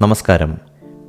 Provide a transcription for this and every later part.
നമസ്കാരം.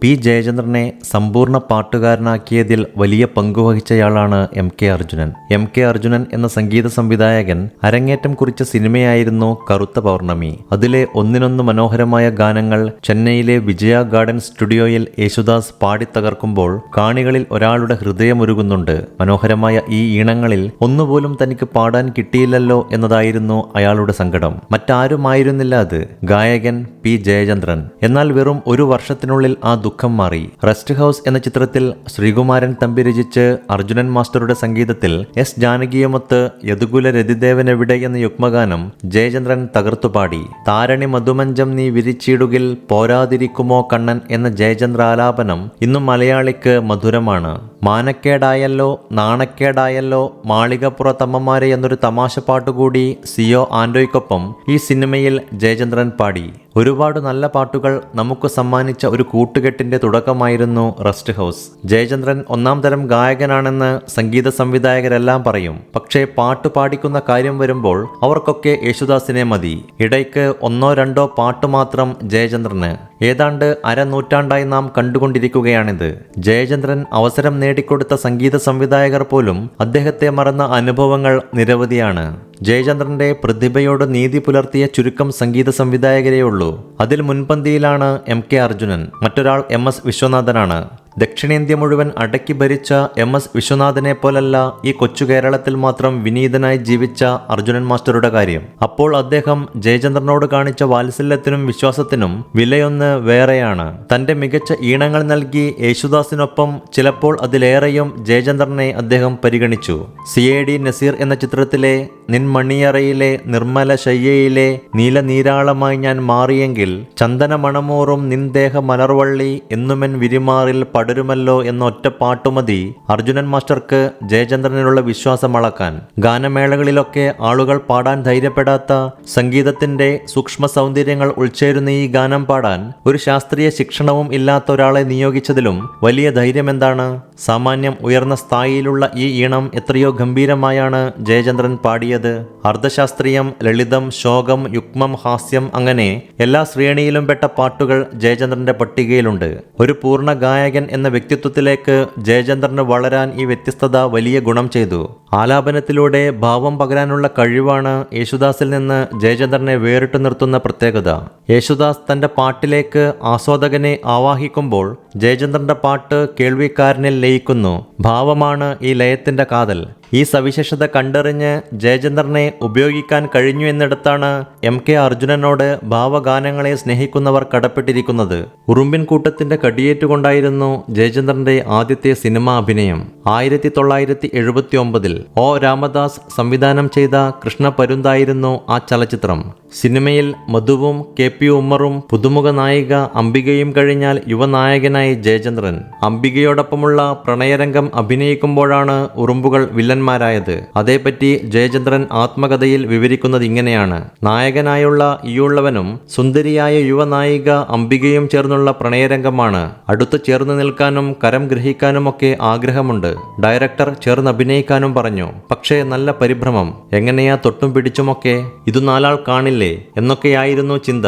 പി ജയചന്ദ്രനെ സമ്പൂർണ്ണ പാട്ടുകാരനാക്കിയതിൽ വലിയ പങ്കുവഹിച്ചയാളാണ് M K Arjunan. M K Arjunan എന്ന സംഗീത സംവിധായകൻ അരങ്ങേറ്റം കുറിച്ച സിനിമയായിരുന്നു കറുത്ത പൗർണമി. അതിലെ ഒന്നിനൊന്ന് മനോഹരമായ ഗാനങ്ങൾ ചെന്നൈയിലെ വിജയ ഗാർഡൻ സ്റ്റുഡിയോയിൽ യേശുദാസ് പാടിത്തകർക്കുമ്പോൾ കാണികളിൽ ഒരാളുടെ ഹൃദയമുരുകുന്നുണ്ട്. മനോഹരമായ ഈ ഈണങ്ങളിൽ ഒന്നുപോലും തനിക്ക് പാടാൻ കിട്ടിയില്ലല്ലോ എന്നതായിരുന്നു അയാളുടെ സങ്കടം. മറ്റാരുമായിരുന്നില്ല അത്, ഗായകൻ പി ജയചന്ദ്രൻ. എന്നാൽ വെറും ഒരു വർഷത്തിനുള്ളിൽ ആ ദുഃഖം മാറി. റെസ്റ്റ് ഹൗസ് എന്ന ചിത്രത്തിൽ ശ്രീകുമാരൻ തമ്പി രചിച്ച് അർജുനൻ മാസ്റ്ററുടെ സംഗീതത്തിൽ എസ് ജാനകിയുമൊത്ത് യദുകുല രതിദേവനെവിടെ എന്ന യുഗ്മഗാനം ജയചന്ദ്രൻ തകർത്തുപാടി. താരണി മധുമഞ്ചം നീ വിരിച്ചിടുകിൽ പോരാതിരിക്കുമോ കണ്ണൻ എന്ന ജയചന്ദ്ര ആലാപനം ഇന്നും മലയാളിക്ക് മധുരമാണ്. മാനക്കേടായല്ലോ നാണക്കേടായല്ലോ മാളികപ്പുറത്തമ്മമാരെ എന്നൊരു തമാശ പാട്ടുകൂടി സിഒ ആൻഡോയ്ക്കൊപ്പം ഈ സിനിമയിൽ ജയചന്ദ്രൻ പാടി. ഒരുപാട് നല്ല പാട്ടുകൾ നമുക്ക് സമ്മാനിച്ച ഒരു കൂട്ടുകെട്ടിന്റെ തുടക്കമായിരുന്നു റെസ്റ്റ് ഹൗസ്. ജയചന്ദ്രൻ ഒന്നാം തരം ഗായകനാണെന്ന് സംഗീത സംവിധായകരെല്ലാം പറയും. പക്ഷേ പാട്ട് പാടിക്കുന്ന കാര്യം വരുമ്പോൾ അവർക്കൊക്കെ യേശുദാസിനെ മതി. ഇടയ്ക്ക് ഒന്നോ രണ്ടോ പാട്ട് മാത്രം ജയചന്ദ്രന്. ഏതാണ്ട് അരനൂറ്റാണ്ടായി നാം കണ്ടുകൊണ്ടിരിക്കുകയാണിത്. ജയചന്ദ്രൻ അവസരം നേടിക്കൊടുത്ത സംഗീത സംവിധായകർ പോലും അദ്ദേഹത്തെ മറന്ന അനുഭവങ്ങൾ നിരവധിയാണ്. ജയചന്ദ്രന്റെ പ്രതിഭയോട് നീതി പുലർത്തിയ ചുരുക്കം സംഗീത സംവിധായകരെയുള്ളൂ. അതിൽ മുൻപന്തിയിലാണ് എം കെ അർജുനൻ. മറ്റൊരാൾ MS വിശ്വനാഥനാണ്. ദക്ഷിണേന്ത്യ മുഴുവൻ അടക്കി ഭരിച്ച MS വിശ്വനാഥനെ പോലല്ല ഈ കൊച്ചു കേരളത്തിൽ മാത്രം വിനീതനായി ജീവിച്ച അർജുനൻ മാസ്റ്ററുടെ കാര്യം. അപ്പോൾ അദ്ദേഹം ജയചന്ദ്രനോട് കാണിച്ച വാത്സല്യത്തിനും വിശ്വാസത്തിനും വിലയൊന്ന് വേറെയാണ്. തന്റെ മികച്ച ഈണങ്ങൾ നൽകി യേശുദാസിനൊപ്പം ചിലപ്പോൾ അതിലേറെയും ജയചന്ദ്രനെ അദ്ദേഹം പരിഗണിച്ചു. CAD നസീർ എന്ന ചിത്രത്തിലെ നിൻമണിയറയിലെ നിർമ്മല ശയ്യയിലെ നീലനീരാളമായി ഞാൻ മാറിയെങ്കിൽ ചന്ദന മണമൂറും നിൻദേഹ മലർവള്ളി എന്നുമെൻ വിരിമാറിൽ പടരുമല്ലോ എന്ന ഒറ്റ പാട്ടുമതി അർജുനൻ മാസ്റ്റർക്ക് ജയചന്ദ്രനിലുള്ള വിശ്വാസം അളക്കാൻ. ഗാനമേളകളിലൊക്കെ ആളുകൾ പാടാൻ ധൈര്യപ്പെടാത്ത സംഗീതത്തിന്റെ സൂക്ഷ്മ സൗന്ദര്യങ്ങൾ ഉൾച്ചേരുന്ന ഈ ഗാനം പാടാൻ ഒരു ശാസ്ത്രീയ ശിക്ഷണവും ഇല്ലാത്ത ഒരാളെ നിയോഗിച്ചതിലും വലിയ ധൈര്യം എന്താണ്? സാമാന്യം ഉയർന്ന സ്ഥായിയിലുള്ള ഈ ഈണം എത്രയോ ഗംഭീരമായാണ് ജയചന്ദ്രൻ പാടിയത്. അർദ്ധശാസ്ത്രീയം, ലളിതം, ശോകം, യുഗ്മം, ഹാസ്യം, അങ്ങനെ എല്ലാ ശ്രേണിയിലും പെട്ട പാട്ടുകൾ ജയചന്ദ്രന്റെ പട്ടികയിലുണ്ട്. ഒരു പൂർണ്ണ ഗായകൻ എന്ന വ്യക്തിത്വത്തിലേക്ക് ജയചന്ദ്രന് വളരാൻ ഈ വ്യത്യസ്തത വലിയ ഗുണം ചെയ്തു. ആലാപനത്തിലൂടെ ഭാവം പകരാനുള്ള കഴിവാണ് യേശുദാസിൽ നിന്ന് ജയചന്ദ്രനെ വേറിട്ടു നിർത്തുന്ന പ്രത്യേകത. യേശുദാസ് തന്റെ പാട്ടിലേക്ക് ആസ്വാദകനെ ആവാഹിക്കുമ്പോൾ ജയചന്ദ്രന്റെ പാട്ട് കേൾവിക്കാരനിൽ ലയിക്കുന്നു. ഭാവമാണ് ഈ ലയത്തിന്റെ കാതൽ. ഈ സവിശേഷത കണ്ടറിഞ്ഞ് ജയചന്ദ്രനെ ഉപയോഗിക്കാൻ കഴിഞ്ഞു എന്നിടത്താണ് എം കെ അർജുനനോട് ഭാവഗാനങ്ങളെ സ്നേഹിക്കുന്നവർ കടപ്പെട്ടിരിക്കുന്നത്. ഉറുമ്പിൻ കൂട്ടത്തിന്റെ കടിയേറ്റുകൊണ്ടായിരുന്നു ജയചന്ദ്രന്റെ ആദ്യത്തെ സിനിമാ അഭിനയം. 1979 O രാമദാസ് സംവിധാനം ചെയ്ത കൃഷ്ണ പരുന്തായിരുന്നു ആ ചലച്ചിത്രം. സിനിമയിൽ മധുവും KP ഉമ്മറും പുതുമുഖ നായിക അംബികയും കഴിഞ്ഞാൽ യുവനായകനായി ജയചന്ദ്രൻ. അംബികയോടൊപ്പമുള്ള പ്രണയരംഗം അഭിനയിക്കുമ്പോഴാണ് ഉറുമ്പുകൾ വില്ലന്മാരായത്. അതേപ്പറ്റി ജയചന്ദ്രൻ ആത്മകഥയിൽ വിവരിക്കുന്നത് ഇങ്ങനെയാണ്: നായകനായുള്ള ഈയുള്ളവനും സുന്ദരിയായ യുവനായിക അംബികയും ചേർന്നുള്ള പ്രണയരംഗമാണ്. അടുത്ത് ചേർന്ന് നിൽക്കാനും കരം ഗ്രഹിക്കാനുമൊക്കെ ആഗ്രഹമുണ്ട്. ഡയറക്ടർ ചേർന്ന് അഭിനയിക്കാനും പറഞ്ഞു. പക്ഷേ നല്ല പരിഭ്രമം. എങ്ങനെയാ തൊട്ടും പിടിച്ചുമൊക്കെ? ഇതു നാലാൾ കാണില്ലേ എന്നൊക്കെയായിരുന്നു ചിന്ത.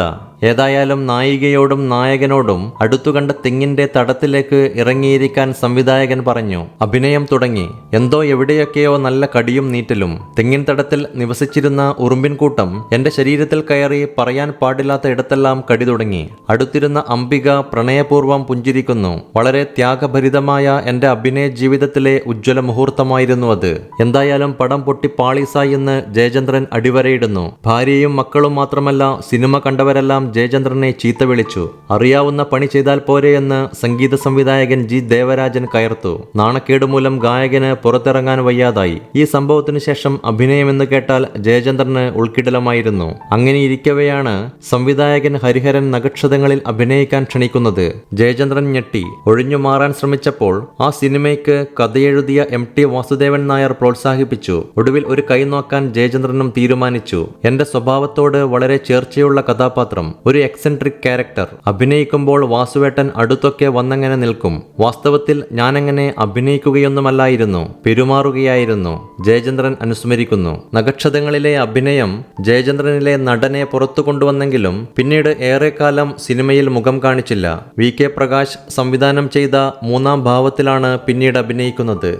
ഏതായാലും നായികയോടും നായകനോടും അടുത്തുകണ്ട തെങ്ങിന്റെ തടത്തിലേക്ക് ഇറങ്ങിയിരിക്കാൻ സംവിധായകൻ പറഞ്ഞു. അഭിനയം തുടങ്ങി. എന്തോ എവിടെയൊക്കെയോ നല്ല കടിയും നീറ്റലും. തെങ്ങിൻ തടത്തിൽ നിവസിച്ചിരുന്ന ഉറുമ്പിൻകൂട്ടം എന്റെ ശരീരത്തിൽ കയറി പറയാൻ പാടില്ലാത്ത ഇടത്തെല്ലാം കടി തുടങ്ങി. അടുത്തിരുന്ന അംബിക പ്രണയപൂർവ്വം പുഞ്ചിരിക്കുന്നു. വളരെ ത്യാഗഭരിതമായ എന്റെ അഭിനയ ജീവിതത്തിലെ ഉജ്ജ്വല മുഹൂർത്തമായിരുന്നു അത്. എന്തായാലും പടം പൊട്ടി പാളീസായി എന്ന് ജയചന്ദ്രൻ അടിവരയിടുന്നു. ഭാര്യയും മക്കളും മാത്രമല്ല, സിനിമ കണ്ടവരെല്ലാം ജയചന്ദ്രനെ ചീത്ത വിളിച്ചു. അറിയാവുന്ന പണി ചെയ്താൽ പോരെ എന്ന് സംഗീത സംവിധായകൻ G ദേവരാജൻ കയർത്തു. നാണക്കേട് മൂലം ഗായകന് പുറത്തിറങ്ങാൻ വയ്യാതായി. ഈ സംഭവത്തിനു ശേഷം അഭിനയമെന്ന് കേട്ടാൽ ജയചന്ദ്രന് ഉൾക്കിടലമായിരുന്നു. അങ്ങനെയിരിക്കവെയാണ് സംവിധായകൻ ഹരിഹരൻ നഗക്ഷതങ്ങളിൽ അഭിനയിക്കാൻ ക്ഷണിക്കുന്നത്. ജയചന്ദ്രൻ ഞെട്ടി. ഒഴിഞ്ഞു മാറാൻ ശ്രമിച്ചപ്പോൾ ആ സിനിമയ്ക്ക് കഥയെഴുതിയ MT വാസുദേവൻ നായർ പ്രോത്സാഹിപ്പിച്ചു. ഒടുവിൽ ഒരു കൈ നോക്കാൻ ജയചന്ദ്രനും തീരുമാനിച്ചു. എന്റെ സ്വഭാവത്തോട് വളരെ ചേർച്ചയുള്ള കഥാപാത്രം, ഒരു എക്സെൻട്രിക് ക്യാരക്ടർ. അഭിനയിക്കുമ്പോൾ വാസുവേട്ടൻ അടുത്തൊക്കെ വന്നങ്ങനെ നിൽക്കും. വാസ്തവത്തിൽ ഞാനങ്ങനെ അഭിനയിക്കുകയൊന്നുമല്ലായിരുന്നു, പെരുമാറുകയായിരുന്നു. ജയചന്ദ്രൻ അനുസ്മരിക്കുന്നു. നഖക്ഷതങ്ങളിലെ അഭിനയം ജയചന്ദ്രനിലെ നടനെ പുറത്തു കൊണ്ടുവന്നെങ്കിലും പിന്നീട് ഏറെക്കാലം സിനിമയിൽ മുഖം കാണിച്ചില്ല. വി കെ പ്രകാശ് സംവിധാനം ചെയ്ത മൂന്നാം ഭാവത്തിലാണ് പിന്നീട് അഭിനയിക്കുന്നത്.